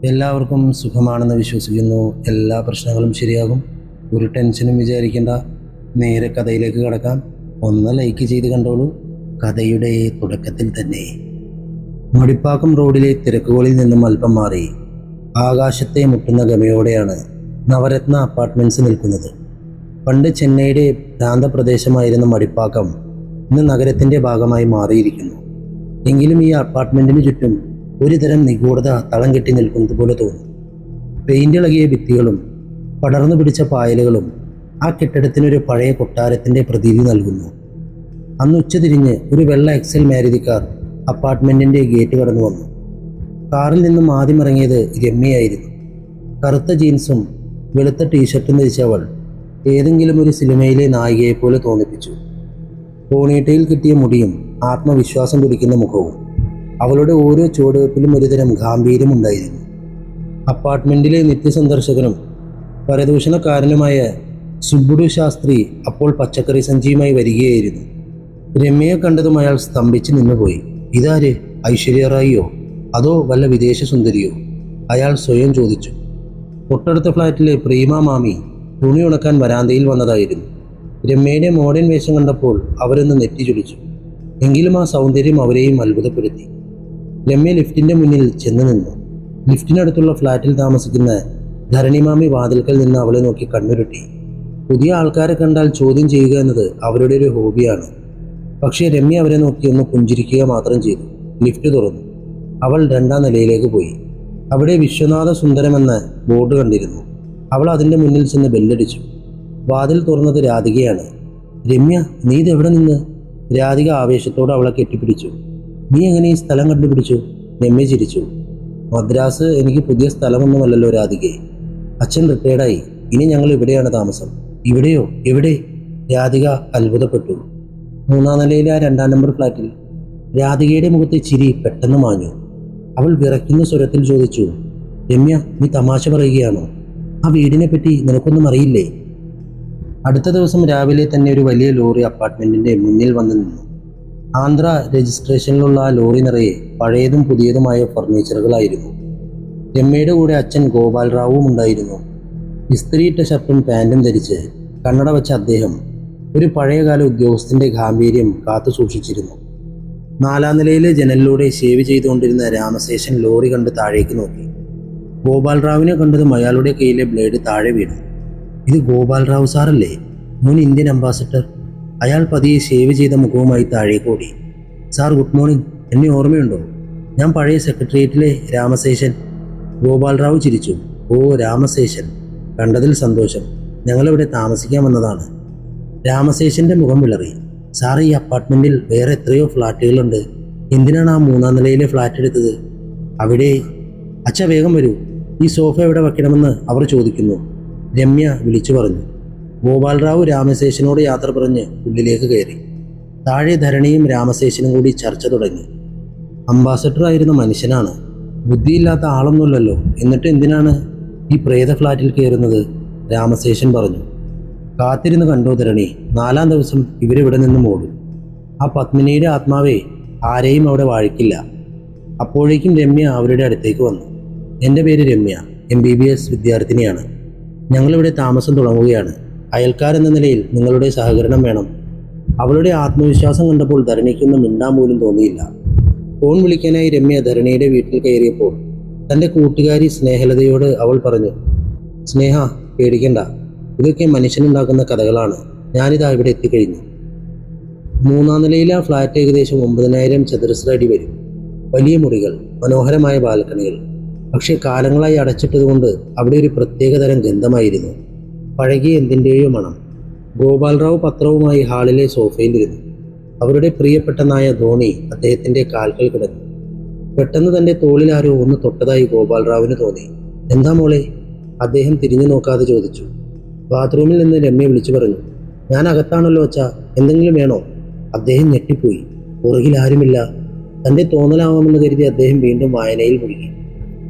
എല്ലാവർക്കും സുഖമാണെന്ന് വിശ്വസിക്കുന്നു. എല്ലാ പ്രശ്നങ്ങളും ശരിയാകും. ഒരു ടെൻഷനും വിചാരിക്കേണ്ട. നേരെ കഥയിലേക്ക് കടക്കാം. ഒന്ന് ലൈക്ക് ചെയ്ത് കണ്ടോളൂ. കഥയുടെ തുടക്കത്തിൽ തന്നെ മടിപ്പാക്കം റോഡിലെ തിരക്കുകളിൽ നിന്നും അല്പം മാറി ആകാശത്തെ മുട്ടുന്ന ഗമയോടെയാണ് നവരത്ന അപ്പാർട്ട്മെൻറ്റ്സ് നിൽക്കുന്നത്. പണ്ട് ചെന്നൈയുടെ പ്രാന്തപ്രദേശമായിരുന്ന മടിപ്പാക്കം ഇന്ന് നഗരത്തിൻ്റെ ഭാഗമായി മാറിയിരിക്കുന്നു. എങ്കിലും ഈ അപ്പാർട്ട്മെൻറ്റിന് ചുറ്റും ഒരുതരം നിഗൂഢത തളം കെട്ടി നിൽക്കുന്നത് പോലെ തോന്നും. പെയിൻ്റിളകിയ ഭിത്തികളും പടർന്നു പിടിച്ച പായലുകളും ആ കെട്ടിടത്തിനൊരു പഴയ കൊട്ടാരത്തിൻ്റെ പ്രതീതി നൽകുന്നു. അന്ന് ഉച്ചതിരിഞ്ഞ് ഒരു വെള്ള എക്സൽ മാരുതി കാർ അപ്പാർട്ട്മെൻറ്റിൻ്റെ ഗേറ്റ് കടന്നു വന്നു. കാറിൽ നിന്നും ആദ്യം ഇറങ്ങിയത് രമ്യയായിരുന്നു. കറുത്ത ജീൻസും വെളുത്ത ടീഷർട്ടും ധരിച്ചവൾ ഏതെങ്കിലും ഒരു സിനിമയിലെ നായികയെപ്പോലെ തോന്നിപ്പിച്ചു. പോണീട്ടയിൽ കിട്ടിയ മുടിയും ആത്മവിശ്വാസം തുടിക്കുന്ന മുഖവും അവളുടെ ഓരോ ചുവടുവെപ്പിലും ഒരുതരം ഗാംഭീര്യമുണ്ടായിരുന്നു. അപ്പാർട്ട്മെൻറ്റിലെ നിത്യസന്ദർശകനും പരദൂഷണക്കാരനുമായ സുബ്ബുഡു ശാസ്ത്രി അപ്പോൾ പച്ചക്കറി സഞ്ചിയുമായി വരികയായിരുന്നു. രമ്യയെ കണ്ടതും അയാൾ സ്തംഭിച്ച് നിന്നുപോയി. ഇതാര്? ഐശ്വര്യ റായിയോ അതോ വല്ല വിദേശ സുന്ദരിയോ? അയാൾ സ്വയം ചോദിച്ചു. തൊട്ടടുത്ത ഫ്ലാറ്റിലെ പ്രീമ മാമി തുണി ഉണക്കാൻ വരാന്തയിൽ വന്നതായിരുന്നു. രമ്യയുടെ മോഡേൺ വേഷം കണ്ടപ്പോൾ അവരൊന്ന് നെറ്റിച്ചുടിച്ചു. എങ്കിലും ആ സൗന്ദര്യം അവരെയും അത്ഭുതപ്പെടുത്തി. രമ്യ ലിഫ്റ്റിൻ്റെ മുന്നിൽ ചെന്ന് നിന്നു. ലിഫ്റ്റിനടുത്തുള്ള ഫ്ലാറ്റിൽ താമസിക്കുന്ന ധരണിമാമി വാതിൽക്കൽ നിന്ന് അവളെ നോക്കി കണ്ണുരുട്ടി. പുതിയ ആൾക്കാരെ കണ്ടാൽ ചോദ്യം ചെയ്യുക എന്നത് അവരുടെ ഒരു ഹോബിയാണ്. പക്ഷേ രമ്യ അവരെ നോക്കി ഒന്ന് പുഞ്ചിരിക്കുക മാത്രം ചെയ്തു. ലിഫ്റ്റ് തുറന്നു. അവൾ 2ാം നിലയിലേക്ക് പോയി. അവിടെ വിശ്വനാഥ സുന്ദരമെന്ന ബോർഡ് കണ്ടിരുന്നു. അവൾ അതിൻ്റെ മുന്നിൽ ചെന്ന് ബെല്ലടിച്ചു. വാതിൽ തുറന്നത് രാധികയാണ്. രമ്യ, നീ ഇതെവിടെ നിന്ന്? രാധിക ആവേശത്തോടെ അവളെ കെട്ടിപ്പിടിച്ചു. നീ എങ്ങനെ ഈ സ്ഥലം കണ്ടുപിടിച്ചു? രമ്യ ചിരിച്ചു. മദ്രാസ് എനിക്ക് പുതിയ സ്ഥലമൊന്നുമല്ലല്ലോ രാധികയെ. അച്ഛൻ റിട്ടയർഡായി. ഇനി ഞങ്ങൾ ഇവിടെയാണ് താമസം. ഇവിടെയോ? എവിടെ? രാധിക അത്ഭുതപ്പെട്ടു. 3ാം നിലയിലെ ആ 2ാം നമ്പർ ഫ്ലാറ്റിൽ. രാധികയുടെ മുഖത്തെ ചിരി പെട്ടെന്ന് മാഞ്ഞു. അവൾ വിറയ്ക്കുന്ന സ്വരത്തിൽ ചോദിച്ചു, രമ്യ, നീ തമാശ പറയുകയാണോ? ആ വീടിനെ പറ്റി നിനക്കൊന്നും അറിയില്ലേ? അടുത്ത ദിവസം രാവിലെ തന്നെ ഒരു വലിയ ലോറി അപ്പാർട്ട്മെൻറ്റിൻ്റെ മുന്നിൽ വന്നു നിന്നു. ആന്ധ്ര രജിസ്ട്രേഷനിലുള്ള ആ ലോറി നിറയെ പഴയതും പുതിയതുമായ ഫർണിച്ചറുകളായിരുന്നു. രമ്യയുടെ കൂടെ അച്ഛൻ ഗോപാൽ റാവുവും ഉണ്ടായിരുന്നു. ഇസ്ത്രിയിട്ട ഷർട്ടും പാൻറ്റും ധരിച്ച് കണ്ണട വെച്ച അദ്ദേഹം ഒരു പഴയകാല ഉദ്യോഗസ്ഥൻ്റെ ഗാംഭീര്യം കാത്തു സൂക്ഷിച്ചിരുന്നു. 4ാം നിലയിലെ ജനലിലൂടെ ഷേവ് ചെയ്തുകൊണ്ടിരുന്ന രാമശേഷൻ ലോറി കണ്ട് താഴേക്ക് നോക്കി. ഗോപാൽ റാവുവിനെ കണ്ടതും അയാളുടെ കയ്യിലെ ബ്ലേഡ് താഴെ വീണു. ഇത് ഗോപാൽ റാവു സാറല്ലേ, മുൻ ഇന്ത്യൻ അംബാസഡർ? അയാൾ പതിയെ ഷേവ് ചെയ്ത മുഖവുമായി താഴേക്ക് ഓടി. Sir, good morning. എന്നെ ഓർമ്മയുണ്ടോ? ഞാൻ പഴയ സെക്രട്ടേറിയറ്റിലെ രാമശേഷൻ. ഗോപാൽ റാവു ചിരിച്ചു. ഓ, രാമശേഷൻ, കണ്ടതിൽ സന്തോഷം. ഞങ്ങളിവിടെ താമസിക്കാൻ വന്നതാണ്. രാമശേഷൻ്റെ മുഖം വിളറി. സാർ, ഈ അപ്പാർട്ട്മെൻറ്റിൽ വേറെ എത്രയോ ഫ്ലാറ്റുകളുണ്ട്. എന്തിനാണ് ആ 3ാം നിലയിലെ ഫ്ലാറ്റ് എടുത്തത്? അവിടെ. അച്ഛ, വേഗം വരൂ. ഈ സോഫ എവിടെ വയ്ക്കണമെന്ന് അവർ ചോദിക്കുന്നു, രമ്യ വിളിച്ചു പറഞ്ഞു. ഗോപാൽ റാവു രാമശേഷനോട് യാത്ര പറഞ്ഞ് ഉള്ളിലേക്ക് കയറി. താഴെ ധരണിയും രാമശേഷനും കൂടി ചർച്ച തുടങ്ങി. അംബാസഡർ ആയിരുന്ന മനുഷ്യനാണ്, ബുദ്ധിയില്ലാത്ത ആളൊന്നുമല്ലല്ലോ. എന്നിട്ട് എന്തിനാണ് ഈ പ്രേത ഫ്ലാറ്റിൽ കയറുന്നത്? രാമശേഷൻ പറഞ്ഞു. കാത്തിരുന്ന് കണ്ടോ ധരണി, 4ാം ദിവസം ഇവരിവിടെ നിന്നും ഓടും. ആ പത്മിനിയുടെ ആത്മാവേ ആരെയും അവിടെ വാഴിക്കില്ല. അപ്പോഴേക്കും രമ്യ അവരുടെ അടുത്തേക്ക് വന്നു. എൻ്റെ പേര് രമ്യ, MBBS വിദ്യാർത്ഥിനിയാണ്. ഞങ്ങളിവിടെ താമസം തുടങ്ങുകയാണ്. അയൽക്കാരെന്ന നിലയിൽ നിങ്ങളുടെ സഹകരണം വേണം. അവളുടെ ആത്മവിശ്വാസം കണ്ടപ്പോൾ ധരണിക്കൊന്നും മിണ്ടാൻ പോലും തോന്നിയില്ല. ഫോൺ വിളിക്കാനായി രമ്യ ധരണിയുടെ വീട്ടിൽ കയറിയപ്പോൾ തൻ്റെ കൂട്ടുകാരി സ്നേഹലതയോട് അവൾ പറഞ്ഞു, സ്നേഹ, പേടിക്കണ്ട. ഇതൊക്കെ മനുഷ്യനുണ്ടാക്കുന്ന കഥകളാണ്. ഞാനിതാ ഇവിടെ എത്തിക്കഴിഞ്ഞു. 3ാം നിലയിലെ ആ ഫ്ലാറ്റ് ഏകദേശം 9,000 ചതുരശ്ര അടി വരും. വലിയ മുറികൾ, മനോഹരമായ ബാൽക്കണികൾ. പക്ഷേ കാലങ്ങളായി അടച്ചിട്ടതുകൊണ്ട് അവിടെ ഒരു പ്രത്യേകതരം ഗന്ധമായിരുന്നു. പഴകിയ എന്തിൻ്റെയോ മണം. ഗോപാൽ റാവു പത്രവുമായി ഹാളിലെ സോഫയിലിരുന്നു. അവരുടെ പ്രിയപ്പെട്ട നായ ധോണി അദ്ദേഹത്തിൻ്റെ കാൽക്കൽ കിടന്നു. പെട്ടെന്ന് തൻ്റെ തോളിൽ ആരോ ഒന്ന് തൊട്ടതായി ഗോപാൽ റാവുവിന് തോന്നി. എന്താ മോളെ? അദ്ദേഹം തിരിഞ്ഞു നോക്കാതെ ചോദിച്ചു. ബാത്റൂമിൽ നിന്ന് രമ്യ വിളിച്ചു പറഞ്ഞു. ഞാൻ അകത്താണല്ലോ അച്ഛാ, എന്തെങ്കിലും വേണോ? അദ്ദേഹം ഞെട്ടിപ്പോയി. പുറകിൽ ആരുമില്ല. തൻ്റെ തോന്നലാവാമെന്ന് കരുതി അദ്ദേഹം വീണ്ടും വായനയിൽ മുഴുകി.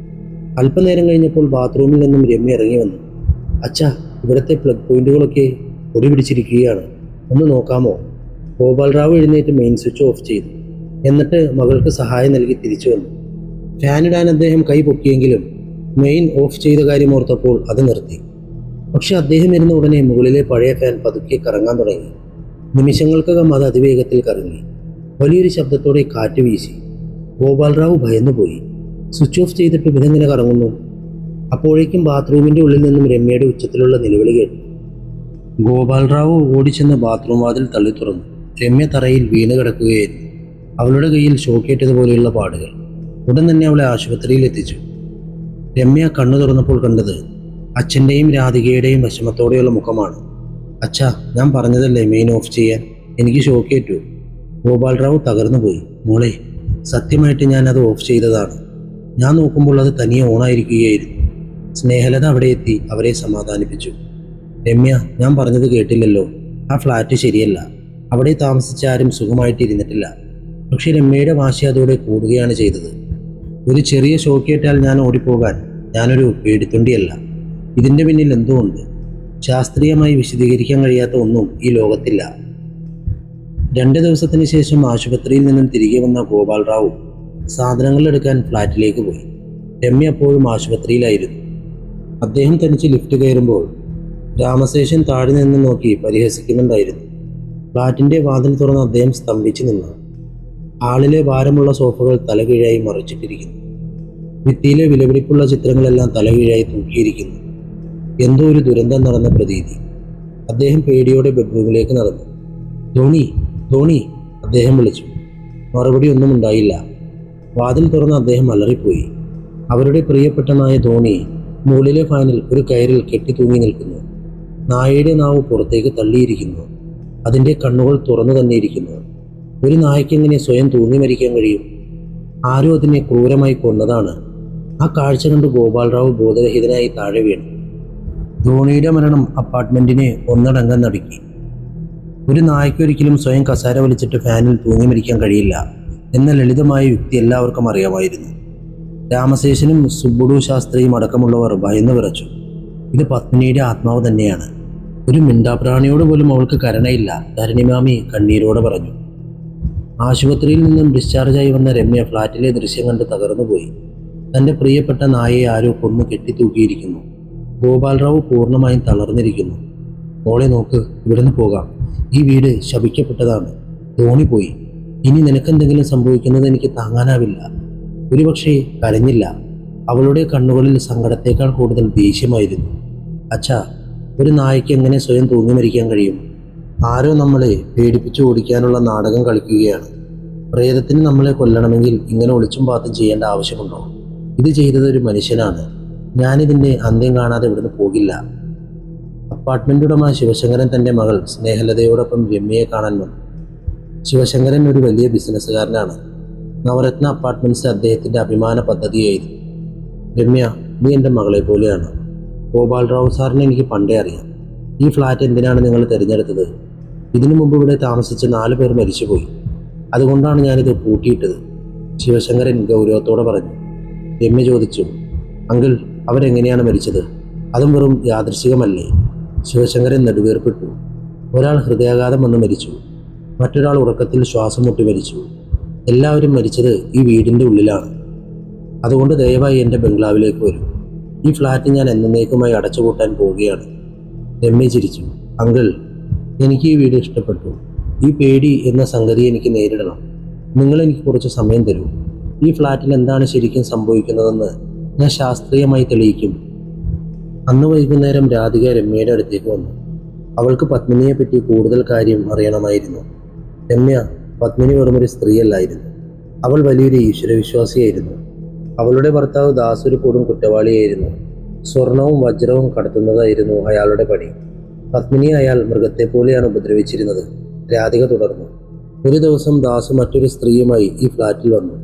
അല്പനേരം കഴിഞ്ഞപ്പോൾ ബാത്റൂമിൽ നിന്നും രമ്യ ഇറങ്ങി വന്നു. അച്ഛാ, ഇവിടുത്തെ പ്ലഗ് പോയിന്റുകളൊക്കെ പൊടി പിടിച്ചിരിക്കുകയാണ്, ഒന്ന് നോക്കാമോ? ഗോപാൽ റാവു എഴുന്നേറ്റ് മെയിൻ സ്വിച്ച് ഓഫ് ചെയ്തു. എന്നിട്ട് മകൾക്ക് സഹായം നൽകി തിരിച്ചു വന്നു. ഫാനിടാൻ അദ്ദേഹം കൈ പൊക്കിയെങ്കിലും മെയിൻ ഓഫ് ചെയ്ത കാര്യം ഓർത്തപ്പോൾ അത് നിർത്തി. പക്ഷെ അദ്ദേഹം ഇരുന്ന ഉടനെ മുകളിലെ പഴയ ഫാൻ പതുക്കെ കറങ്ങാൻ തുടങ്ങി. നിമിഷങ്ങൾക്കകം അത് അതിവേഗത്തിൽ കറങ്ങി. വലിയൊരു ശബ്ദത്തോടെ കാറ്റ് വീശി. ഗോപാൽറാവു ഭയന്നുപോയി. സ്വിച്ച് ഓഫ് ചെയ്തിട്ട് ഇതെങ്ങനെ കറങ്ങുന്നു? അപ്പോഴേക്കും ബാത്റൂമിൻ്റെ ഉള്ളിൽ നിന്നും രമ്യയുടെ ഉച്ചത്തിലുള്ള നിലവിളി കേട്ടു. ഗോപാൽറാവു ഓടിച്ചെന്ന് ബാത്റൂം വാതിൽ തള്ളി തുറന്നു. രമ്യ തറയിൽ വീണ് കിടക്കുകയായിരുന്നു. അവളുടെ കയ്യിൽ ഷോക്കേറ്റതുപോലെയുള്ള പാടുകൾ. ഉടൻ തന്നെ അവളെ ആശുപത്രിയിൽ എത്തിച്ചു. രമ്യ കണ്ണു തുറന്നപ്പോൾ കണ്ടത് അച്ഛൻ്റെയും രാധികയുടെയും വിഷമത്തോടെയുള്ള മുഖമാണ്. അച്ഛാ, ഞാൻ പറഞ്ഞതല്ലേ മെയിൻ ഓഫ് ചെയ്യാൻ, എനിക്ക് ഷോക്കേറ്റു. ഗോപാൽറാവു തകർന്നുപോയി. മോളെ, സത്യമായിട്ട് ഞാൻ അത് ഓഫ് ചെയ്തതാണ്. ഞാൻ നോക്കുമ്പോൾ അത് തനിയെ ഓണായിരിക്കുകയായിരുന്നു. സ്നേഹലത അവിടെ എത്തി അവരെ സമാധാനിപ്പിച്ചു. രമ്യ, ഞാൻ പറഞ്ഞത് കേട്ടില്ലല്ലോ. ആ ഫ്ലാറ്റ് ശരിയല്ല. അവിടെ താമസിച്ച ആരും സുഖമായിട്ടിരുന്നിട്ടില്ല. പക്ഷെ രമ്യയുടെ വാശി അതോടെ കൂടുകയാണ് ചെയ്തത്. ഒരു ചെറിയ ഷോക്കേറ്റാൽ ഞാൻ ഓടിപ്പോകാൻ ഞാനൊരു പേടിത്തൊണ്ടിയല്ല. ഇതിൻ്റെ പിന്നിൽ എന്തോ ഉണ്ട്. ശാസ്ത്രീയമായി വിശദീകരിക്കാൻ കഴിയാത്ത ഒന്നും ഈ ലോകത്തില്ല. 2 ദിവസത്തിന് ശേഷം ആശുപത്രിയിൽ നിന്നും തിരികെ വന്ന ഗോപാൽറാവു സാധനങ്ങൾ എടുക്കാൻ ഫ്ലാറ്റിലേക്ക് പോയി. രമ്യ അപ്പോഴും ആശുപത്രിയിലായിരുന്നു. അദ്ദേഹം തനിച്ച് ലിഫ്റ്റ് കയറുമ്പോൾ രാമശേഷൻ താഴെ നിന്ന് നോക്കി പരിഹസിക്കുന്നുണ്ടായിരുന്നു. ഫ്ലാറ്റിൻ്റെ വാതിൽ തുറന്ന് അദ്ദേഹം സ്തംഭിച്ചു നിന്നു. ഹാളിലെ ഭാരമുള്ള സോഫകൾ തലകീഴായി മറിച്ചിട്ടിരിക്കുന്നു. ഭിത്തിയിലെ വിലപിടിപ്പുള്ള ചിത്രങ്ങളെല്ലാം തലകീഴായി തൂക്കിയിരിക്കുന്നു. എന്തോ ഒരു ദുരന്തം നടന്ന പ്രതീതി. അദ്ദേഹം പേടിയോടെ ബെഡ്റൂമിലേക്ക് നടന്നു. ധോണി, ധോണി, അദ്ദേഹം വിളിച്ചു. മറുപടി ഒന്നും ഉണ്ടായില്ല. വാതിൽ തുറന്ന് അദ്ദേഹം അലറിപ്പോയി. അവരുടെ പ്രിയപ്പെട്ട നായ ധോണി മുകളിലെ ഫാനിൽ ഒരു കയറിൽ കെട്ടിത്തൂങ്ങി നിൽക്കുന്നു. നായയുടെ നാവ് പുറത്തേക്ക് തള്ളിയിരിക്കുന്നു. അതിൻ്റെ കണ്ണുകൾ തുറന്നു തന്നെയിരിക്കുന്നു. ഒരു നായ്ക്കെങ്ങനെ സ്വയം തൂങ്ങി മരിക്കാൻ കഴിയും? ആരോ അതിനെ ക്രൂരമായി കൊന്നതാണ്. ആ കാഴ്ച കണ്ട് ഗോപാൽറാവു ബോധരഹിതനായി താഴെ വീണു. ധോണിയുടെ മരണം അപ്പാർട്ട്മെന്റിനെ ഒന്നടങ്കം നടുക്കി. ഒരു നായ്ക്കൊരിക്കലും സ്വയം കസാര വലിച്ചിട്ട് ഫാനിൽ തൂങ്ങി മരിക്കാൻ കഴിയില്ല എന്ന ലളിതമായ യുക്തി എല്ലാവർക്കും അറിയാമായിരുന്നു. രാമശേഷനും സുബ്ബുഡു ശാസ്ത്രിയും അടക്കമുള്ളവർ ഭയന്നു വിറച്ചു. ഇത് പത്മിനിയുടെ ആത്മാവ് തന്നെയാണ്. ഒരു മിണ്ടാപ്രാണിയോട് പോലും അവൾക്ക് കരുണയില്ല, ധരണിമാമി കണ്ണീരോടെ പറഞ്ഞു. ആശുപത്രിയിൽ നിന്നും ഡിസ്ചാർജായി വന്ന രമ്യ ഫ്ലാറ്റിലെ ദൃശ്യം കണ്ട് തകർന്നുപോയി. തൻ്റെ പ്രിയപ്പെട്ട നായയെ ആരോ കൊന്നു കെട്ടിത്തൂക്കിയിരിക്കുന്നു. ഗോപാൽറാവു പൂർണ്ണമായും തളർന്നിരിക്കുന്നു. മോളെ നോക്ക്, ഇവിടുന്ന് പോകാം. ഈ വീട് ശപിക്കപ്പെട്ടതാണ്. ധോണി ഇനി നിനക്കെന്തെങ്കിലും സംഭവിക്കുന്നത് എനിക്ക് താങ്ങാനാവില്ല. ഒരുപക്ഷെ കരഞ്ഞില്ല. അവളുടെ കണ്ണുകളിൽ സങ്കടത്തേക്കാൾ കൂടുതൽ ദേഷ്യമായിരുന്നു. അച്ഛാ, ഒരു നായ്ക്ക് എങ്ങനെ സ്വയം തൂങ്ങി മരിക്കാൻ കഴിയും? ആരോ നമ്മളെ പേടിപ്പിച്ചു ഓടിക്കാനുള്ള നാടകം കളിക്കുകയാണ്. പ്രേതത്തിന് നമ്മളെ കൊല്ലണമെങ്കിൽ ഇങ്ങനെ ഒളിച്ചും പാത്തും ചെയ്യേണ്ട ആവശ്യമുണ്ടോ? ഇത് ചെയ്തത് ഒരു മനുഷ്യനാണ്. ഞാനിതിൻ്റെ അന്ത്യം കാണാതെ ഇവിടുന്ന് പോകില്ല. അപ്പാർട്ട്മെന്റ് ഉടമ ശിവശങ്കരൻ തൻ്റെ മകൾ സ്നേഹലതയോടൊപ്പം രമ്യയെ കാണാൻ വന്നു. ശിവശങ്കരൻ ഒരു വലിയ ബിസിനസ്സുകാരനാണ്. നവരത്ന അപ്പാർട്ട്മെന്റ്സ് അദ്ദേഹത്തിൻ്റെ അഭിമാന പദ്ധതിയായിരുന്നു. രമ്യ, നീ എൻ്റെ മകളെ പോലെയാണ്. ഗോപാൽറാവു സാറിനെ എനിക്ക് പണ്ടേ അറിയാം. ഈ ഫ്ലാറ്റ് എന്തിനാണ് നിങ്ങൾ തിരഞ്ഞെടുത്തത്? ഇതിനു മുമ്പ് ഇവിടെ താമസിച്ച 4 പേർ മരിച്ചുപോയി. അതുകൊണ്ടാണ് ഞാനിത് പൂട്ടിയിട്ടത്. ശിവശങ്കരൻ ഗൗരവത്തോടെ പറഞ്ഞു. രമ്യ ചോദിച്ചു, അങ്കിൾ, അവരെങ്ങനെയാണ് മരിച്ചത്? അതും വെറും യാദൃശികമല്ലേ? ശിവശങ്കരൻ നെടുവീർപ്പിട്ടു. ഒരാൾ ഹൃദയാഘാതം വന്ന് മരിച്ചു. മറ്റൊരാൾ ഉറക്കത്തിൽ ശ്വാസം മുട്ടി മരിച്ചു. എല്ലാവരും മരിച്ചത് ഈ വീടിൻ്റെ ഉള്ളിലാണ്. അതുകൊണ്ട് ദയവായി എൻ്റെ ബംഗ്ലാവിലേക്ക് വരും. ഈ ഫ്ലാറ്റ് ഞാൻ എന്നേക്കുമായി അടച്ചുപൂട്ടാൻ പോവുകയാണ്. രമ്യ ചിരിച്ചു. അങ്കിൾ, എനിക്ക് ഈ വീട് ഇഷ്ടപ്പെട്ടു. ഈ പേടി എന്ന സംഗതി എനിക്ക് നേരിടണം. നിങ്ങൾ എനിക്ക് കുറച്ച് സമയം തരൂ. ഈ ഫ്ലാറ്റിൽ എന്താണ് ശരിക്കും സംഭവിക്കുന്നതെന്ന് ഞാൻ ശാസ്ത്രീയമായി തെളിയിക്കും. അന്ന് വൈകുന്നേരം രാധിക രമ്യയുടെ അടുത്തേക്ക് വന്നു. അവൾക്ക് പത്മിനിയെപ്പറ്റി കൂടുതൽ കാര്യം അറിയണമായിരുന്നു. രമ്യ, പത്മിനി വെറുമൊരു സ്ത്രീയല്ലായിരുന്നു. അവൾ വലിയൊരു ഈശ്വരവിശ്വാസിയായിരുന്നു. അവളുടെ ഭർത്താവ് ദാസ് ഒരു കൊടും കുറ്റവാളിയായിരുന്നു. സ്വർണവും വജ്രവും കടത്തുന്നതായിരുന്നു അയാളുടെ പണി. പത്മിനിയെ അയാൾ മൃഗത്തെപ്പോലെയാണ് ഉപദ്രവിച്ചിരുന്നത്. രാധിക തുടർന്നു. ഒരു ദിവസം ദാസ് മറ്റൊരു സ്ത്രീയുമായി ഈ ഫ്ലാറ്റിൽ വന്നു.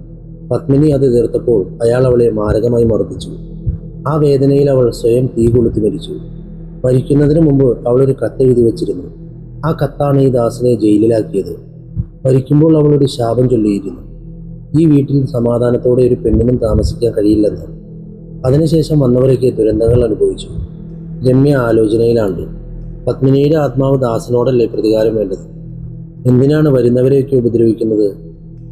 പത്മിനി അത് എതിർത്തപ്പോൾ അയാൾ അവളെ മാരകമായി മർദ്ദിച്ചു. ആ വേദനയിൽ അവൾ സ്വയം തീ കൊളുത്തി മരിച്ചു. മരിക്കുന്നതിന് മുമ്പ് അവൾ ഒരു കത്തെഴുതി വച്ചിരുന്നു. ആ കത്താണ് ഈ ദാസിനെ ജയിലിലാക്കിയത്. മരിക്കുമ്പോൾ അവൾ ഒരു ശാപം ചൊല്ലിയിരുന്നു. ഈ വീട്ടിൽ സമാധാനത്തോടെ ഒരു പെണ്ണിനും താമസിക്കാൻ കഴിയില്ലെന്ന്. അതിനുശേഷം വന്നവരൊക്കെ ദുരന്തങ്ങൾ അനുഭവിച്ചു. രമ്യ ആലോചനയിലാണ്. പത്മിനിയുടെ ആത്മാവ് ദാസിനോടല്ലേ പ്രതികാരം വേണ്ടത്? എന്തിനാണ് വരുന്നവരെയൊക്കെ ഉപദ്രവിക്കുന്നത്?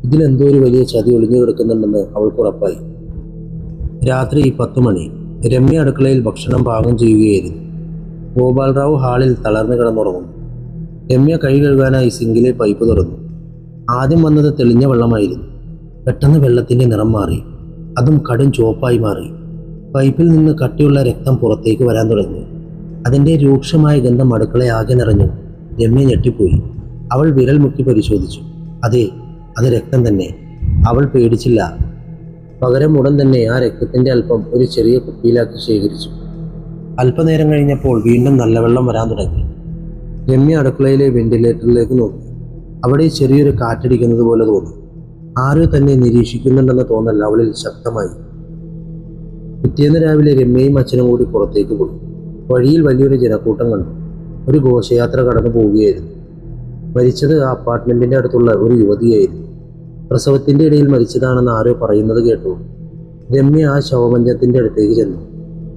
ഇതിലെന്തോ ഒരു വലിയ ചതി ഒളിഞ്ഞു കിടക്കുന്നുണ്ടെന്ന് അവൾക്ക് ഉറപ്പായി. രാത്രി 10 മണി. രമ്യ അടുക്കളയിൽ ഭക്ഷണം പാകം ചെയ്യുകയായിരുന്നു. ഗോപാൽറാവു ഹാളിൽ തളർന്നു കിടന്നുറങ്ങുന്നു. രമ്യ കൈ കഴുകാനായി സിങ്കിലെ പൈപ്പ് തുറന്നു. ആദ്യം വന്നത് തെളിഞ്ഞ വെള്ളമായിരുന്നു. പെട്ടെന്ന് വെള്ളത്തിൻ്റെ നിറം മാറി. അതും കടും ചുവപ്പായി മാറി. പൈപ്പിൽ നിന്ന് കട്ടിയുള്ള രക്തം പുറത്തേക്ക് വരാൻ തുടങ്ങി. അതിൻ്റെ രൂക്ഷമായ ഗന്ധം അടുക്കളയാകെ നിറഞ്ഞു. രമ്യ ഞെട്ടിപ്പോയി. അവൾ വിരൽ മുക്കി പരിശോധിച്ചു. അതെ, അത് രക്തം തന്നെ. അവൾ പേടിച്ചില്ല. പകരം ഉടൻ തന്നെ ആ രക്തത്തിൻ്റെ അല്പം ഒരു ചെറിയ കുപ്പിയിലാക്കി ശേഖരിച്ചു. അല്പനേരം കഴിഞ്ഞപ്പോൾ വീണ്ടും നല്ല വെള്ളം വരാൻ തുടങ്ങി. രമ്യ അടുക്കളയിലെ വെന്റിലേറ്ററിലേക്ക് നോക്കി. അവിടെ ചെറിയൊരു കാറ്റടിക്കുന്നത് പോലെ തോന്നി. ആരോ തന്നെ നിരീക്ഷിക്കുന്നുണ്ടെന്ന തോന്നൽ അവളിൽ ശക്തമായി. പിറ്റേന്ന് രാവിലെ രമ്യയും അച്ഛനും കൂടി പുറത്തേക്ക് പോയി. വഴിയിൽ വലിയൊരു ജനക്കൂട്ടം കണ്ടു. ഒരു ഘോഷയാത്ര കടന്നു പോവുകയായിരുന്നു. മരിച്ചത് ആ അപ്പാർട്ട്മെന്റിന്റെ അടുത്തുള്ള ഒരു യുവതിയായിരുന്നു. പ്രസവത്തിന്റെ ഇടയിൽ മരിച്ചതാണെന്ന് ആരോ പറയുന്നത് കേട്ടു. രമ്യ ആ ശവമഞ്ചത്തിന്റെ അടുത്തേക്ക് ചെന്നു.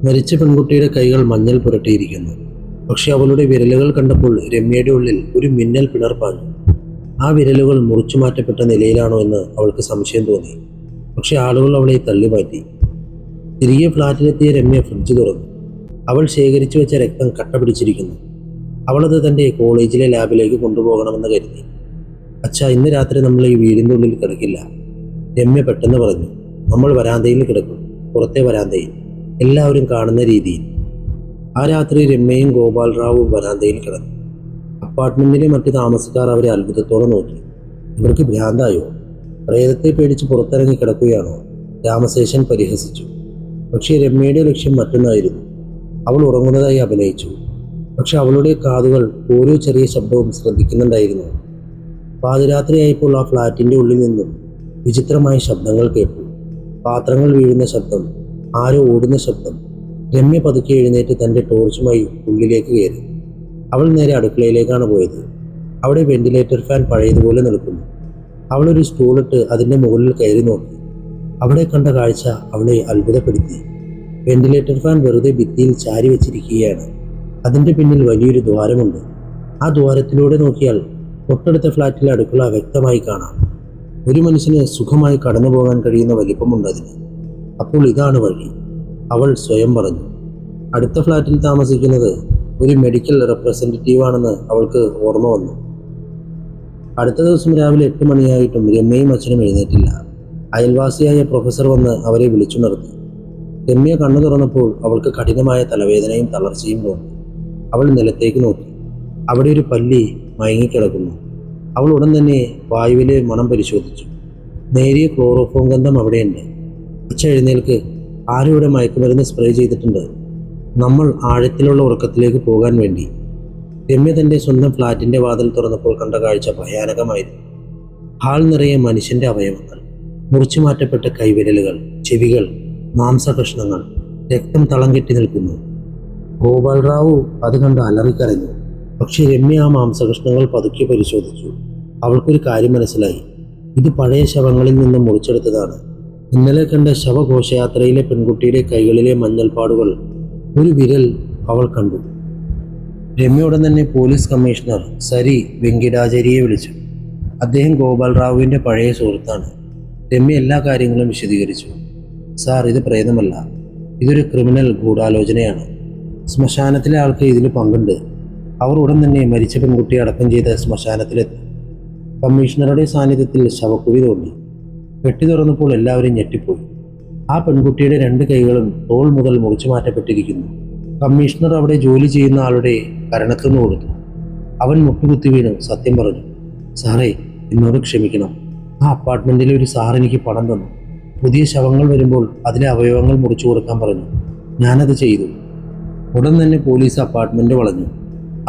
മരിച്ച പെൺകുട്ടിയുടെ കൈകൾ മഞ്ഞൾ പുരട്ടിയിരിക്കുന്നു. പക്ഷെ അവളുടെ വിരലുകൾ കണ്ടപ്പോൾ രമ്യയുടെ ഉള്ളിൽ ഒരു മിന്നൽ പിളർപ്പാഞ്ഞു. ആ വിരലുകൾ മുറിച്ചു മാറ്റപ്പെട്ട നിലയിലാണോ എന്ന് അവൾക്ക് സംശയം തോന്നി. പക്ഷെ ആളുകൾ അവളെ തള്ളിമാറ്റി. തിരികെ ഫ്ലാറ്റിലെത്തിയ രമ്യ ഫ്രിഡ്ജ് തുറന്നു. അവൾ ശേഖരിച്ചു വെച്ച രക്തം കട്ട പിടിച്ചിരിക്കുന്നു. അവളത് തൻ്റെ കോളേജിലെ ലാബിലേക്ക് കൊണ്ടുപോകണമെന്ന് കരുതി. അച്ഛാ, ഇന്ന് രാത്രി നമ്മൾ ഈ വീടിൻ്റെ ഉള്ളിൽ കിടക്കില്ല, രമ്യ പെട്ടെന്ന് പറഞ്ഞു. നമ്മൾ വരാന്തയിൽ കിടക്കും, പുറത്തെ വരാന്തയിൽ, എല്ലാവരും കാണുന്ന രീതിയിൽ. ആ രാത്രി രമ്യയും ഗോപാൽറാവും വരാന്തയിൽ കിടന്നു. അപ്പാർട്ട്മെന്റിലെ മറ്റ് താമസക്കാർ അവരെ അത്ഭുതത്തോടെ നോക്കി. ഇവർക്ക് ഭ്രാന്തായോ? പ്രേതത്തെ പേടിച്ച് പുറത്തിറങ്ങി കിടക്കുകയാണോ? രാമശേഷൻ പരിഹസിച്ചു. പക്ഷേ രമ്യയുടെ ലക്ഷ്യം മറ്റൊന്നായിരുന്നു. അവൾ ഉറങ്ങുന്നതായി അഭിനയിച്ചു. പക്ഷെ അവളുടെ കാതുകൾ ഓരോ ചെറിയ ശബ്ദവും ശ്രദ്ധിക്കുന്നുണ്ടായിരുന്നു. പാതിരാത്രിയായപ്പോൾ ആ ഫ്ലാറ്റിന്റെ ഉള്ളിൽ നിന്നും വിചിത്രമായ ശബ്ദങ്ങൾ കേട്ടു. പാത്രങ്ങൾ വീഴുന്ന ശബ്ദം, ആരോ ഓടുന്ന ശബ്ദം. രമ്യ പതുക്കെ എഴുന്നേറ്റ് തൻ്റെ ടോർച്ചുമായി ഉള്ളിലേക്ക് കയറി. അവൾ നേരെ അടുക്കളയിലേക്കാണ് പോയത്. അവിടെ വെന്റിലേറ്റർ ഫാൻ പഴയതുപോലെ നിൽക്കുന്നു. അവളൊരു സ്റ്റൂളിട്ട് അതിൻ്റെ മുകളിൽ കയറി നോക്കി. അവിടെ കണ്ട കാഴ്ച അവളെ അത്ഭുതപ്പെടുത്തി. വെന്റിലേറ്റർ ഫാൻ വെറുതെ ഭിത്തിയിൽ ചാരി വെച്ചിരിക്കുകയാണ്. അതിൻ്റെ പിന്നിൽ വലിയൊരു ദ്വാരമുണ്ട്. ആ ദ്വാരത്തിലൂടെ നോക്കിയാൽ തൊട്ടടുത്ത ഫ്ലാറ്റിലെ അടുക്കള വ്യക്തമായി കാണാം. ഒരു മനുഷ്യന് സുഖമായി കടന്നു പോകാൻ കഴിയുന്ന വലിപ്പമുണ്ട് അതിന്. അപ്പോൾ ഇതാണ് വഴി, അവൾ സ്വയം പറഞ്ഞു. അടുത്ത ഫ്ലാറ്റിൽ താമസിക്കുന്നത് ഒരു മെഡിക്കൽ റെപ്രസെൻറ്റേറ്റീവാണെന്ന് അവൾക്ക് ഓർമ്മ വന്നു. അടുത്ത ദിവസം രാവിലെ 8 മണിയായിട്ടും രമ്യയും അച്ഛനും എഴുന്നേറ്റില്ല. അയൽവാസിയായ പ്രൊഫസർ വന്ന് അവരെ വിളിച്ചുണർത്തി. രമ്യ കണ്ണു തുറന്നപ്പോൾ അവൾക്ക് കഠിനമായ തലവേദനയും തളർച്ചയും തോന്നി. അവൾ നിലത്തേക്ക് നോക്കി. അവിടെ ഒരു പല്ലി മയങ്ങിക്കിടക്കുന്നു. അവൾ ഉടൻ തന്നെ വായുവിലെ മണം പരിശോധിച്ചു. നേരിയ ക്ലോറോഫോം ഗന്ധം അവിടെയുണ്ട്. അച്ഛ, എഴുന്നേൽക്ക്, ആരും ഇവിടെ മയക്കുമരുന്ന് സ്പ്രേ ചെയ്തിട്ടുണ്ട്. നമ്മൾ ആഴത്തിലുള്ള ഉറക്കത്തിലേക്ക് പോകാൻ വേണ്ടി. രമ്യ തൻ്റെ സ്വന്തം ഫ്ലാറ്റിൻ്റെ വാതിൽ തുറന്നപ്പോൾ കണ്ട കാഴ്ച ഭയാനകമായിരുന്നു. ഹാൾ നിറയെ മനുഷ്യൻ്റെ അവയവങ്ങൾ, മുറിച്ചു മാറ്റപ്പെട്ട കൈവിരലുകൾ, ചെവികൾ, മാംസകഷ്ണങ്ങൾ, രക്തം തളം കെട്ടി നിൽക്കുന്നു. ഗോപാൽറാവു അത് കണ്ട് അലറിക്കരഞ്ഞു. പക്ഷേ രമ്യ ആ മാംസകഷ്ണങ്ങൾ പതുക്കെ പരിശോധിച്ചു. അവൾക്കൊരു കാര്യം മനസ്സിലായി. ഇത് പഴയ ശവങ്ങളിൽ നിന്നും മുറിച്ചെടുത്തതാണ്. ഇന്നലെ കണ്ട ശവഘോഷയാത്രയിലെ പെൺകുട്ടിയുടെ കൈകളിലെ മഞ്ഞൾപ്പാടുകൾ, ഒരു വിരൽ അവൾ കണ്ടു. രമ്യ ഉടൻ തന്നെ പോലീസ് കമ്മീഷണർ സരി വെങ്കിടാചാര്യയെ വിളിച്ചു. അദ്ദേഹം ഗോപാൽറാവുവിൻ്റെ പഴയ സുഹൃത്താണ്. രമ്യ എല്ലാ കാര്യങ്ങളും വിശദീകരിച്ചു. സാർ, ഇത് പ്രേതമല്ല, ഇതൊരു ക്രിമിനൽ ഗൂഢാലോചനയാണ്. ശ്മശാനത്തിലെ ആൾക്ക് ഇതിൽ പങ്കുണ്ട്. അവർ ഉടൻ തന്നെ മരിച്ച പെൺകുട്ടിയെ അടക്കം ചെയ്ത് ശ്മശാനത്തിലെത്തി. കമ്മീഷണറുടെ സാന്നിധ്യത്തിൽ ശവക്കുഴി തോന്നി. പെട്ടി തുറന്നപ്പോൾ എല്ലാവരും ഞെട്ടിപ്പോയി. ആ പെൺകുട്ടിയുടെ 2 കൈകളും തോൾ മുതൽ മുറിച്ചു മാറ്റപ്പെട്ടിരിക്കുന്നു. കമ്മീഷണർ അവിടെ ജോലി ചെയ്യുന്ന ആളുടെ കരണത്തുനിന്ന് കൊടുത്തു. അവൻ മുട്ടുകുത്തി വീണ് സത്യം പറഞ്ഞു. സാറേ, എന്നോട് ക്ഷമിക്കണം. ആ അപ്പാർട്ട്മെന്റിലെ ഒരു സാർ എനിക്ക് പണം തന്നു. പുതിയ ശവങ്ങൾ വരുമ്പോൾ അതിലെ അവയവങ്ങൾ മുറിച്ചു കൊടുക്കാൻ പറഞ്ഞു. ഞാനത് ചെയ്തു. ഉടൻ തന്നെ പോലീസ് അപ്പാർട്ട്മെന്റ് വളഞ്ഞു.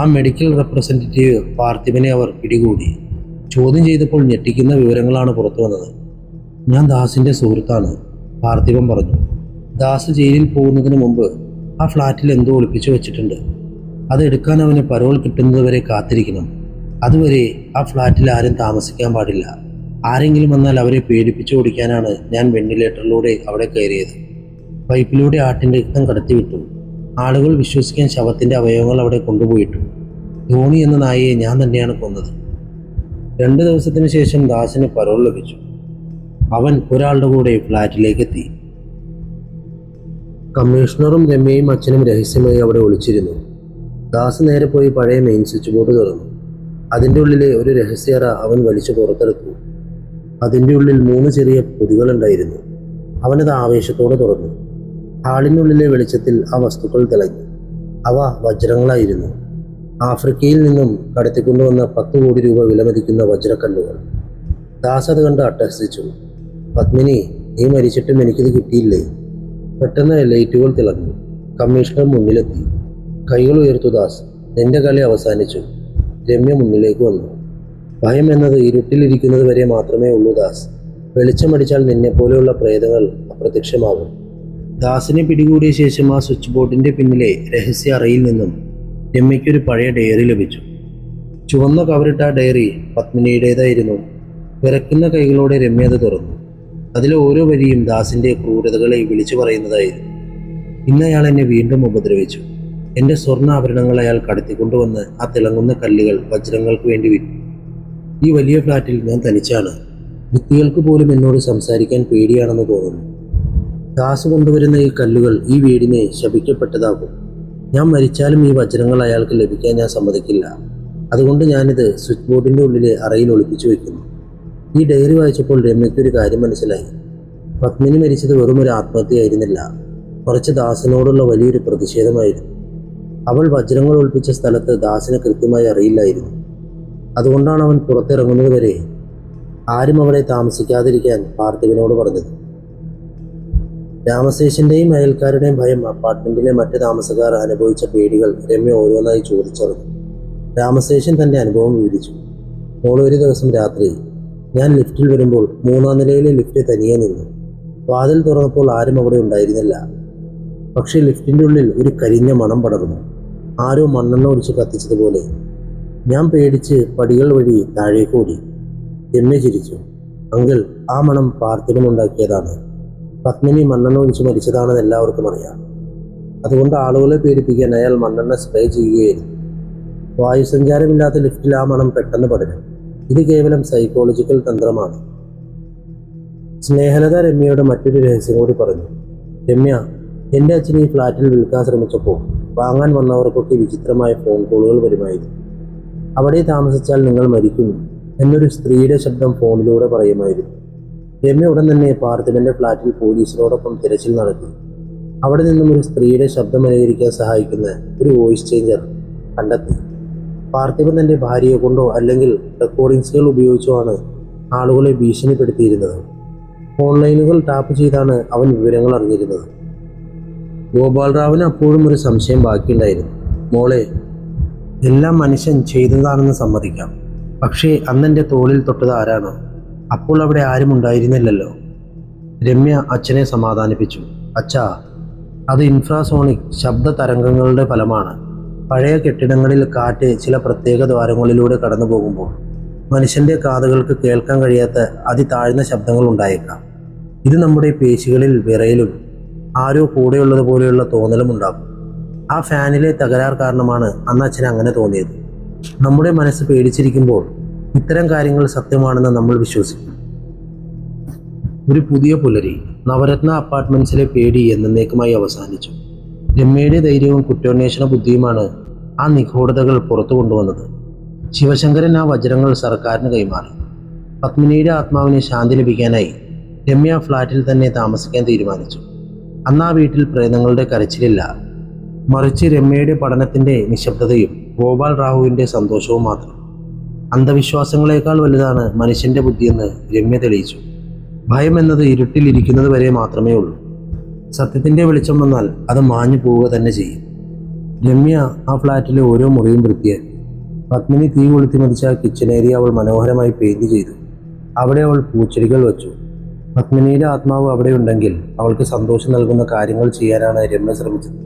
ആ മെഡിക്കൽ റെപ്രസെൻറ്റേറ്റീവ് പാർത്ഥിവനെ അവർ പിടികൂടി. ചോദ്യം ചെയ്തപ്പോൾ ഞെട്ടിക്കുന്ന വിവരങ്ങളാണ് പുറത്തു വന്നത്. ഞാൻ ദാസിൻ്റെ സുഹൃത്താണ്, പാർത്ഥിവൻ പറഞ്ഞു. ദാസ് ജയിലിൽ പോകുന്നതിന് മുമ്പ് ആ ഫ്ലാറ്റിൽ എന്തോ ഒളിപ്പിച്ചു വെച്ചിട്ടുണ്ട്. അതെടുക്കാൻ അവന് പരോൾ കിട്ടുന്നതുവരെ കാത്തിരിക്കണം. അതുവരെ ആ ഫ്ലാറ്റിൽ ആരും താമസിക്കാൻ പാടില്ല. ആരെങ്കിലും വന്നാൽ അവരെ പേടിപ്പിച്ചു ഓടിക്കാനാണ് ഞാൻ വെന്റിലേറ്ററിലൂടെ അവിടെ കയറിയത്. പൈപ്പിലൂടെ ആട്ടിൻ്റെ രക്തം കടത്തിവിട്ടു. ആളുകൾ വിശ്വസിക്കാൻ ശവത്തിൻ്റെ അവയവങ്ങൾ അവിടെ കൊണ്ടുപോയിട്ടു. ധോണി എന്ന നായയെ ഞാൻ തന്നെയാണ് കൊന്നത്. 2 ദിവസത്തിന് ശേഷം ദാസിന് പരോൾ ലഭിച്ചു. അവൻ ഒരാളുടെ കൂടെ ഫ്ലാറ്റിലേക്ക് എത്തി. കമ്മീഷണറും രമ്യയും അച്ഛനും രഹസ്യമായി അവിടെ ഒളിച്ചിരുന്നു. ദാസ് നേരെ പോയി പഴയ മെയിൻ സ്വിച്ച് ബോർഡ് തുറന്നു. അതിൻ്റെ ഉള്ളിലെ ഒരു രഹസ്യറ അവൻ വലിച്ചു പുറത്തെടുത്തു. അതിൻ്റെ ഉള്ളിൽ 3 ചെറിയ പൊതികളുണ്ടായിരുന്നു. അവനത് ആവേശത്തോടെ തുറന്നു. ഹാളിനുള്ളിലെ വെളിച്ചത്തിൽ ആ വസ്തുക്കൾ തിളങ്ങി. അവ വജ്രങ്ങളായിരുന്നു. ആഫ്രിക്കയിൽ നിന്നും കടത്തിക്കൊണ്ടുവന്ന 10 കോടി രൂപ വിലമതിക്കുന്ന വജ്രക്കല്ലുകൾ. ദാസ് അത് കണ്ട് അട്ടഹസിച്ചു. പത്മിനി, നീ മരിച്ചിട്ടും എനിക്കിത് കിട്ടിയില്ലേ? പെട്ടെന്ന് ലൈറ്റുകൾ തിളങ്ങി. കമ്മീഷണർ മുന്നിലെത്തി. കൈകൾ ഉയർത്തു. ദാസ്, നിന്റെ കളി അവസാനിച്ചു. രമ്യ മുന്നിലേക്ക് വന്നു. ഭയം എന്നത് ഇരുട്ടിലിരിക്കുന്നത് വരെ മാത്രമേ ഉള്ളൂ ദാസ്. വെളിച്ചമടിച്ചാൽ നിന്നെപ്പോലെയുള്ള പ്രേതങ്ങൾ അപ്രത്യക്ഷമാകും. ദാസിനെ പിടികൂടിയ ശേഷം ആ സ്വിച്ച് ബോർഡിൻ്റെ പിന്നിലെ രഹസ്യ അറയിൽ നിന്നും രമ്യയ്ക്കൊരു പഴയ ഡയറി ലഭിച്ചു. ചുവന്ന കവറിട്ട ആ ഡയറി പത്മിനിയുടേതായിരുന്നു. വിറയ്ക്കുന്ന കൈകളോടെ രമ്യ അത് തുറന്നു. അതിലെ ഓരോ വരിയും ദാസിൻ്റെ ക്രൂരതകളെ വിളിച്ചു പറയുന്നതായിരുന്നു. ഇന്ന് അയാൾ എന്നെ വീണ്ടും ഉപദ്രവിച്ചു. എൻ്റെ സ്വർണ്ണാഭരണങ്ങൾ അയാൾ കടത്തിക്കൊണ്ടുവന്ന് ആ തിളങ്ങുന്ന കല്ലുകൾ വജ്രങ്ങൾക്ക് വേണ്ടി വിറ്റു. ഈ വലിയ ഫ്ലാറ്റിൽ ഞാൻ തനിച്ചാണ്. ഭിത്തികൾക്ക് പോലും എന്നോട് സംസാരിക്കാൻ പേടിയാണെന്ന് തോന്നുന്നു. ദാസ് കൊണ്ടുവരുന്ന ഈ കല്ലുകൾ ഈ വീടിനെ ശപിക്കപ്പെട്ടതാകും. ഞാൻ മരിച്ചാലും ഈ വജ്രങ്ങൾ അയാൾക്ക് ലഭിക്കാൻ ഞാൻ സമ്മതിക്കില്ല. അതുകൊണ്ട് ഞാനിത് സ്വിച്ച് ബോർഡിൻ്റെ ഉള്ളിലെ അറയിൽ ഒളിപ്പിച്ചു വയ്ക്കുന്നു. ഈ ഡയറി വായിച്ചപ്പോൾ രമ്യയ്ക്കൊരു കാര്യം മനസ്സിലായി. പത്മിനി മരിച്ചത് വെറും ഒരു ആത്മഹത്യയായിരുന്നില്ല, കുറച്ച് ദാസിനോടുള്ള വലിയൊരു പ്രതിഷേധമായിരുന്നു. അവൾ വജ്രങ്ങൾ ഒളിപ്പിച്ച സ്ഥലത്ത് ദാസിനെ കൃത്യമായി അറിയില്ലായിരുന്നു. അതുകൊണ്ടാണ് അവൻ പുറത്തിറങ്ങുന്നത് വരെ ആരും അവിടെ താമസിക്കാതിരിക്കാൻ പാർത്ഥിവനോട് പറഞ്ഞത്. രാമശേഷന്റെയും അയൽക്കാരുടെയും ഭയം, അപ്പാർട്ട്മെന്റിലെ മറ്റ് താമസക്കാർ അനുഭവിച്ച പേടികൾ രമ്യ ഓരോന്നായി ചോദിച്ചറിഞ്ഞു. രാമശേഷൻ തന്റെ അനുഭവം വിവരിച്ചു. ഒരു ദിവസം രാത്രി ഞാൻ ലിഫ്റ്റിൽ വരുമ്പോൾ 3-ാം നിലയിലെ ലിഫ്റ്റ് തനിയെ നിന്നു. വാതിൽ തുറന്നപ്പോൾ ആരും അവിടെ ഉണ്ടായിരുന്നില്ല. പക്ഷേ ലിഫ്റ്റിൻ്റെ ഉള്ളിൽ ഒരു കരിഞ്ഞ മണം പടർന്നു. ആരോ മണ്ണെണ്ണ ഒഴിച്ച് കത്തിച്ചതുപോലെ. ഞാൻ പേടിച്ച് പടികൾ വഴി താഴേക്ക് ഓടി. രമ്യ ചിരിച്ചു. അങ്കിൾ, ആ മണം പാർത്ഥിവൻ ഉണ്ടാക്കിയതാണ്. പത്മിനി മണ്ണെണ്ണ ഒഴിച്ച് മരിച്ചതാണെന്ന് എല്ലാവർക്കും അറിയാം. അതുകൊണ്ട് ആളുകളെ പേടിപ്പിക്കാൻ അയാൾ മണ്ണെണ്ണ സ്പ്രേ ചെയ്യുകയായിരുന്നു. വായുസഞ്ചാരമില്ലാത്ത ലിഫ്റ്റിൽ ആ മണം പെട്ടെന്ന് പടരും. ഇത് കേവലം സൈക്കോളജിക്കൽ തന്ത്രമാണ്. സ്നേഹലത രമ്യയുടെ മറ്റൊരു രഹസ്യം കൂടി പറഞ്ഞു. രമ്യ, എൻ്റെ അച്ഛൻ ഈ ഫ്ലാറ്റിൽ വിൽക്കാൻ ശ്രമിച്ചപ്പോൾ വാങ്ങാൻ വന്നവർക്കൊക്കെ വിചിത്രമായ ഫോൺ കോളുകൾ വരുമായിരുന്നു. അവിടെ താമസിച്ചാൽ നിങ്ങൾ മരിക്കും എന്നൊരു സ്ത്രീയുടെ ശബ്ദം ഫോണിലൂടെ പറയുമായിരുന്നു. രമ്യ ഉടൻ തന്നെ പാർത്ഥിവന്റെ ഫ്ലാറ്റിൽ പോലീസിനോടൊപ്പം തിരച്ചിൽ നടത്തി. അവിടെ നിന്നും ഒരു സ്ത്രീയുടെ ശബ്ദം അനുകരിക്കാൻ സഹായിക്കുന്ന ഒരു വോയിസ് ചേഞ്ചർ കണ്ടെത്തി. പാർത്ഥിവൻ തൻ്റെ ഭാര്യയെ കൊണ്ടോ അല്ലെങ്കിൽ റെക്കോർഡിങ്സുകൾ ഉപയോഗിച്ചോ ആണ് ആളുകളെ ഭീഷണിപ്പെടുത്തിയിരുന്നത്. ഓൺലൈനുകൾ ടാപ്പ് ചെയ്താണ് അവൻ വിവരങ്ങൾ അറിഞ്ഞിരുന്നത്. ഗോപാൽറാവിന് അപ്പോഴും ഒരു സംശയം ബാക്കിയുണ്ടായിരുന്നു. മോളെ, എല്ലാം മനുഷ്യൻ ചെയ്തതാണെന്ന് സമ്മതിക്കാം. പക്ഷേ അന്നെൻ്റെ തോളിൽ തൊട്ടത് ആരാണ്? അപ്പോൾ അവിടെ ആരും ഉണ്ടായിരുന്നില്ലല്ലോ. രമ്യ അച്ഛനെ സമാധാനിപ്പിച്ചു. അച്ഛാ, അത് ഇൻഫ്രാസോണിക് ശബ്ദ തരംഗങ്ങളുടെ ഫലമാണ്. പഴയ കെട്ടിടങ്ങളിൽ കാറ്റ് ചില പ്രത്യേക ദ്വാരങ്ങളിലൂടെ കടന്നു പോകുമ്പോൾ മനുഷ്യൻ്റെ കാതുകൾക്ക് കേൾക്കാൻ കഴിയാത്ത അതിതാഴ്ന്ന ശബ്ദങ്ങൾ ഉണ്ടായേക്കാം. ഇത് നമ്മുടെ പേശികളിൽ വിറയലും ആരോ കൂടെയുള്ളതുപോലെയുള്ള തോന്നലും ഉണ്ടാകും. ആ ഫാനിലെ തകരാർ കാരണമാണ് അന്ന് അച്ഛന് അങ്ങനെ തോന്നിയത്. നമ്മുടെ മനസ്സ് പേടിച്ചിരിക്കുമ്പോൾ ഇത്തരം കാര്യങ്ങൾ സത്യമാണെന്ന് നമ്മൾ വിശ്വസിക്കും. ഒരു പുതിയ പുലരി. നവരത്ന അപ്പാർട്ട്മെന്റ്സിലെ പേടി എന്നേക്കുമായി അവസാനിച്ചു. രമ്യയുടെ ധൈര്യവും കുറ്റാന്വേഷണ ബുദ്ധിയുമാണ് ആ നിഗൂഢതകൾ പുറത്തു കൊണ്ടുവന്നത്. ശിവശങ്കരൻ ആ വജ്രങ്ങൾ സർക്കാരിന് കൈമാറി. പത്മിനിയുടെ ആത്മാവിന് ശാന്തി ലഭിക്കാനായി രമ്യ ഫ്ലാറ്റിൽ തന്നെ താമസിക്കാൻ തീരുമാനിച്ചു. അന്ന് ആ വീട്ടിൽ പ്രേതങ്ങളുടെ കരച്ചിലില്ല, മറിച്ച് രമ്യയുടെ പഠനത്തിൻ്റെ നിശബ്ദതയും ഗോപാൽ റാവുവിൻ്റെ സന്തോഷവും മാത്രം. അന്ധവിശ്വാസങ്ങളെക്കാൾ വലുതാണ് മനുഷ്യൻ്റെ ബുദ്ധിയെന്ന് രമ്യ തെളിയിച്ചു. ഭയം എന്നത് ഇരുട്ടിലിരിക്കുന്നത് വരെ മാത്രമേ ഉള്ളൂ. സത്യത്തിൻ്റെ വെളിച്ചം വന്നാൽ അത് മാഞ്ഞു പോവുക തന്നെ ചെയ്യും. രമ്യ ആ ഫ്ലാറ്റിലെ ഓരോ മുറിയും വൃത്തിയാക്കി. പത്മിനി തീ കൊളുത്തി മതിച്ച കിച്ചൺ ഏരിയ അവൾ മനോഹരമായി പെയിന്റ് ചെയ്തു. അവിടെ അവൾ പൂച്ചെടികൾ വെച്ചു. പത്മിനിയുടെ ആത്മാവ് അവിടെ ഉണ്ടെങ്കിൽ അവൾക്ക് സന്തോഷം നൽകുന്ന കാര്യങ്ങൾ ചെയ്യാനാണ് രമ്യ ശ്രമിച്ചത്.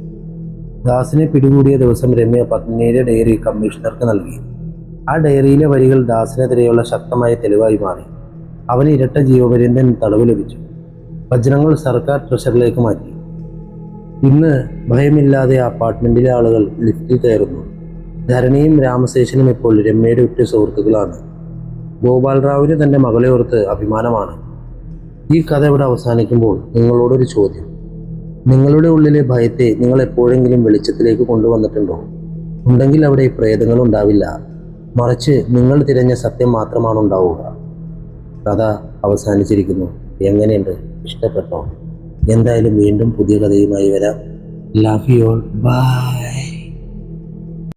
ദാസിനെ പിടികൂടിയ ദിവസം രമ്യ പത്മിനിയുടെ ഡയറി കമ്മീഷണർക്ക് നൽകി. ആ ഡയറിയിലെ വരികൾ ദാസിനെതിരെയുള്ള ശക്തമായ തെളിവായി മാറി. അവന് ഇരട്ട ജീവപര്യന്തം തടവ് ലഭിച്ചു. വജ്രങ്ങൾ സർക്കാർ ട്രഷറിലേക്ക് മാറ്റി. ഇന്ന് ഭയമില്ലാതെ അപ്പാർട്ട്മെന്റിലെ ആളുകൾ ലിഫ്റ്റിൽ കയറുന്നു. ധരണിയും രാമശേഷനും ഇപ്പോൾ രമ്യയുടെ ഉറ്റ സുഹൃത്തുക്കളാണ്. ഗോപാൽറാവുവിന് തൻ്റെ മകളെ ഓർത്ത് അഭിമാനമാണ്. ഈ കഥ ഇവിടെ അവസാനിക്കുമ്പോൾ നിങ്ങളോടൊരു ചോദ്യം. നിങ്ങളുടെ ഉള്ളിലെ ഭയത്തെ നിങ്ങൾ എപ്പോഴെങ്കിലും വെളിച്ചത്തിലേക്ക് കൊണ്ടുവന്നിട്ടുണ്ടോ? ഉണ്ടെങ്കിൽ അവിടെ പ്രേതങ്ങൾ ഉണ്ടാവില്ല, മറിച്ച് നിങ്ങൾ തിരഞ്ഞ സത്യം മാത്രമാണ് ഉണ്ടാവുക. കഥ അവസാനിച്ചിരിക്കുന്നു. എങ്ങനെയുണ്ട്? ഇഷ്ടപ്പെട്ടോ? എന്തായാലും വീണ്ടും പുതിയ കഥയുമായി വരാം. Love you all. ബൈ.